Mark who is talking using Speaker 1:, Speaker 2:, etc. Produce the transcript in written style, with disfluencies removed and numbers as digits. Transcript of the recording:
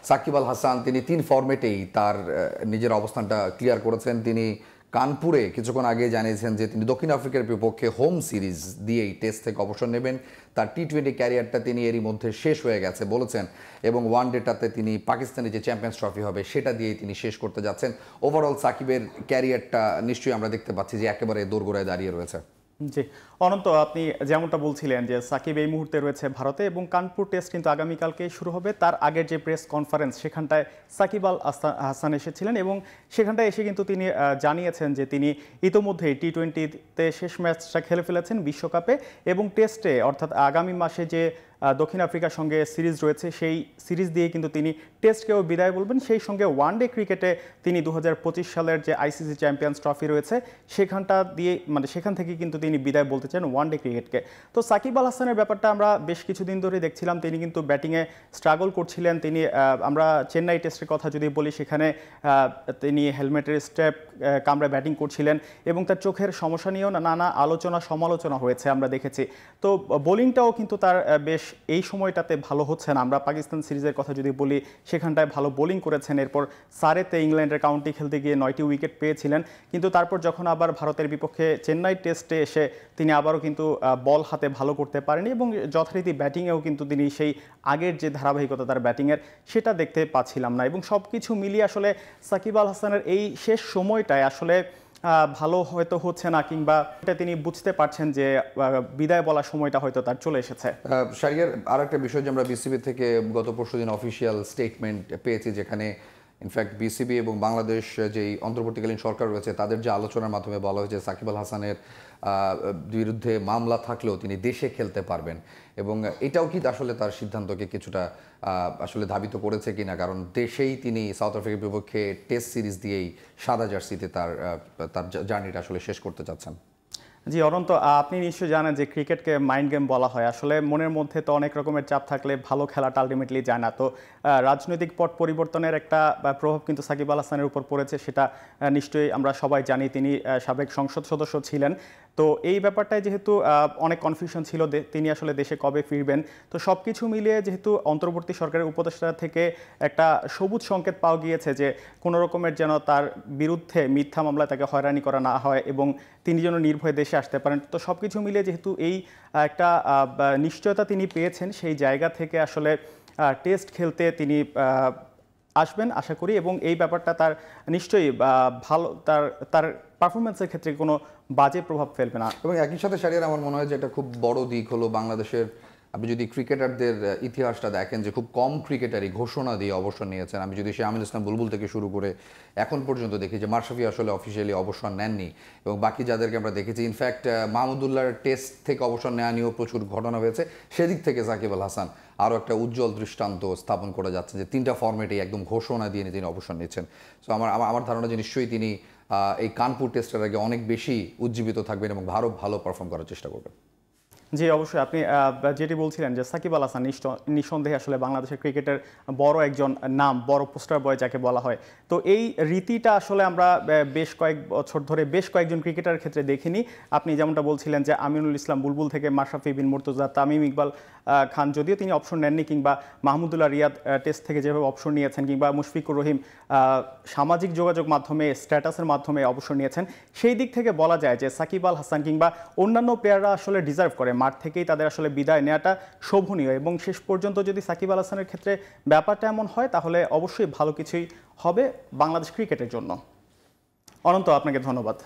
Speaker 1: সাকিব আল হাসান তিনি 3 ফরম্যাটেই তার নিজের অবস্থানটা ক্লিয়ার করেছেন। তিনি কানপুরে কিছুক্ষণ আগে জানিয়েছেন যে তিনি দক্ষিণ আফ্রিকার বিপক্ষে হোম সিরিজ দিয়েই টেস্ট থেকে অবসর নেবেন। তার টি-20 ক্যারিয়ারটা তিনি এরই মধ্যে শেষ হয়ে গেছে বলেছেন, এবং ওয়ান ডেটাতে তিনি পাকিস্তানে যে চ্যাম্পিয়ন্স ট্রফি হবে সেটা দিয়েই তিনি শেষ করতে যাচ্ছেন। ওভারঅল সাকিবের ক্যারিয়ারটা নিশ্চয়ই আমরা দেখতে পাচ্ছি যে একেবারে দোরগোড়ায় দাঁড়িয়ে রয়েছে।
Speaker 2: জি, অনন্ত, আপনি যেমনটা বলছিলেন যে সাকিব এই মুহূর্তে রয়েছে ভারতে এবং কানপুর টেস্ট কিন্তু আগামীকালকেই শুরু হবে। তার আগের যে প্রেস কনফারেন্স সেখানটায় সাকিব আল হাসান এসেছিলেন এবং সেখানটায় এসে কিন্তু তিনি জানিয়েছেন যে তিনি ইতোমধ্যেই টি-20তে শেষ ম্যাচটা খেলে ফেলেছেন বিশ্বকাপে, এবং টেস্টে অর্থাৎ আগামী মাসে যে দক্ষিণ আফ্রিকার সঙ্গে সিরিজ রয়েছে সেই সিরিজ দিয়ে কিন্তু তিনি টেস্টকেও বিদায় বলবেন। সেই সঙ্গে ওয়ানডে ক্রিকেটে তিনি 2025 সালের যে আইসিসি চ্যাম্পিয়ন্স ট্রফি রয়েছে সেখানটা দিয়ে সেখান থেকে কিন্তু তিনি বিদায় বলতে চান ওয়ানডে ক্রিকেটকে। তো সাকিব আল হাসানের ব্যাপারটা আমরা বেশ কিছুদিন ধরে দেখছিলাম, তিনি কিন্তু ব্যাটিংয়ে স্ট্রাগল করছিলেন। তিনি আমরা চেন্নাই টেস্টের কথা যদি বলি, সেখানে তিনি হেলমেটের স্টেপ কামড়ে ব্যাটিং করছিলেন এবং তার চোখের সমস্যা নিয়েও নানা সমালোচনা হয়েছে আমরা দেখেছি। তো বোলিংটাও কিন্তু তার বেশ এই সময়টাতে ভালো হচ্ছে না। আমরা পাকিস্তান সিরিজের কথা যদি বলি, সেখানটায় ভালো বোলিং করেছেন, এরপর সারেতে ইংল্যান্ডের কাউন্টি খেলতে গিয়ে 9টি উইকেট পেয়েছিলেন, কিন্তু তারপর যখন আবার ভারতের বিপক্ষে চেন্নাই টেস্টে এসে তিনি আবারও কিন্তু বল হাতে ভালো করতে পারেনি এবং যথারীতি ব্যাটিংয়েও কিন্তু তিনি সেই আগের যে ধারাবাহিকতা তার ব্যাটিংয়ের সেটা দেখতে পাচ্ছিলাম না। এবং সব কিছু মিলিয়ে আসলে সাকিব আল হাসানের এই শেষ সময়টায় আসলে ভালো হয়তো হচ্ছে না, কিংবা তিনি বুঝতে পারছেন যে বিদায় বলার সময়টা হয়তো তার চলে এসেছে।
Speaker 1: শাহরিয়ার, আর একটা বিষয় যে আমরা বিসিবি থেকে গত পরশুদিন অফিসিয়াল স্টেটমেন্ট পেয়েছি, যেখানে ইনফ্যাক্ট বিসিবি এবং বাংলাদেশ যেই অন্তর্বর্তীকালীন সরকার রয়েছে তাদের যে আলোচনার মাধ্যমে বলা হয়েছে সাকিব আল হাসানের বিরুদ্ধে মামলা থাকলেও তিনি দেশে খেলতে পারবেন, এবং এটাও কি আসলে তার সিদ্ধান্তকে কিছুটা আসলে ধাবিত করেছে কিনা, কারণ দেশেই তিনি সাউথ আফ্রিকার বিপক্ষে টেস্ট সিরিজ দিয়েই সাদা জার্সিতে তার জার্নিটা আসলে শেষ করতে চাচ্ছেন।
Speaker 2: জি অনন্ত, আপনি নিশ্চয়ই জানেন যে ক্রিকেটকে মাইন্ড গেম বলা হয়। আসলে মনের মধ্যে তো অনেক রকমের চাপ থাকলে ভালো খেলাটা আলটিমেটলি যায় না। তো রাজনৈতিক পট পরিবর্তনের একটা প্রভাব কিন্তু সাকিব আল হাসানের উপর পড়েছে, সেটা নিশ্চয়ই আমরা সবাই জানি। তিনি সাবেক সংসদ সদস্য ছিলেন। তো এই ব্যাপারটায় যেহেতু অনেক কনফিউশন ছিল তিনি আসলে দেশে কবে ফিরবেন, তো সব কিছু মিলিয়ে যেহেতু অন্তর্বর্তী সরকারের উপদেষ্টা থেকে একটা সবুজ সংকেত পাওয়া গিয়েছে যে কোনো রকমের যেন তার বিরুদ্ধে মিথ্যা মামলায় তাকে হয়রানি করা না হয় এবং তিনি যেন নির্ভয়ে দেশে আসতে পারেন, তো সব কিছু মিলিয়ে যেহেতু এই একটা নিশ্চয়তা তিনি পেয়েছেন, সেই জায়গা থেকে আসলে টেস্ট খেলতে তিনি আসবেন আশা করি, এবং এই ব্যাপারটা তার নিশ্চয়ই ভালো তার পারফরমেন্সের ক্ষেত্রে কোনো বাজে প্রভাব ফেলবে না।
Speaker 1: এবং একই সাথে শাহরিয়ার, আমার মনে হয় যে এটা খুব বড় দিক হলো বাংলাদেশের, আপনি যদি ক্রিকেটারদের ইতিহাসটা দেখেন যে খুব কম ক্রিকেটারই ঘোষণা দিয়ে অবসর নিয়েছেন। আমি যদি আমিনুল ইসলাম বুলবুল থেকে শুরু করে এখন পর্যন্ত দেখি যে মাশরাফি আসলে অফিসিয়ালি অবসর নেননি, এবং বাকি যাদেরকে আমরা দেখেছি, ইনফ্যাক্ট মাহমুদুল্লাহর টেস্ট থেকে অবসর নেওয়া নিয়েও প্রচুর ঘটনা হয়েছে। সেদিক থেকে সাকিব আল হাসান আরও একটা উজ্জ্বল দৃষ্টান্ত স্থাপন করে যাচ্ছে যে 3টা ফরম্যাটেই একদম ঘোষণা দিয়ে তিনি অবসর নিচ্ছেন। সো আমার ধারণা যে নিশ্চয়ই তিনি এই কানপুর টেস্টের আগে অনেক বেশি উজ্জীবিত থাকবেন এবং আরও ভালো পারফর্ম করার চেষ্টা করবেন।
Speaker 2: জি অবশ্যই, আপনি যেটি বলছিলেন যে সাকিব আল হাসান নিঃসন্দেহে আসলে বাংলাদেশের ক্রিকেটের বড় একজন নাম, বড় পোস্টার বয় যাকে বলা হয়। তো এই রীতিটা আসলে আমরা বেশ কয়েক বছর ধরে বেশ কয়েকজন ক্রিকেটারের ক্ষেত্রে দেখিনি। আপনি যেমনটা বলছিলেন যে আমিনুল ইসলাম বুলবুল থেকে মাশরাফি বিন মুর্তজা, তামিম ইকবাল খান যদিও তিনি অপশন নেননি, কিংবা মাহমুদুল্লাহ রিয়াদ টেস্ট থেকে যেভাবে অপশন নিয়েছেন, কিংবা মুশফিকুর রহিম সামাজিক যোগাযোগ মাধ্যমে স্ট্যাটাসের মাধ্যমে অবসর নিয়েছেন, সেই দিক থেকে বলা যায় যে সাকিব আল হাসান কিংবা অন্যান্য প্লেয়াররা আসলে ডিজার্ভ করে, মাঠ থেকেই তাদের আসলে বিদায় নেওয়াটা শোভনীয়। এবং শেষ পর্যন্ত যদি সাকিব আল হাসানের ক্ষেত্রে ব্যাপারটা এমন হয় তাহলে অবশ্যই ভালো কিছুই হবে বাংলাদেশ ক্রিকেটের জন্য। অনন্ত, আপনাকে ধন্যবাদ।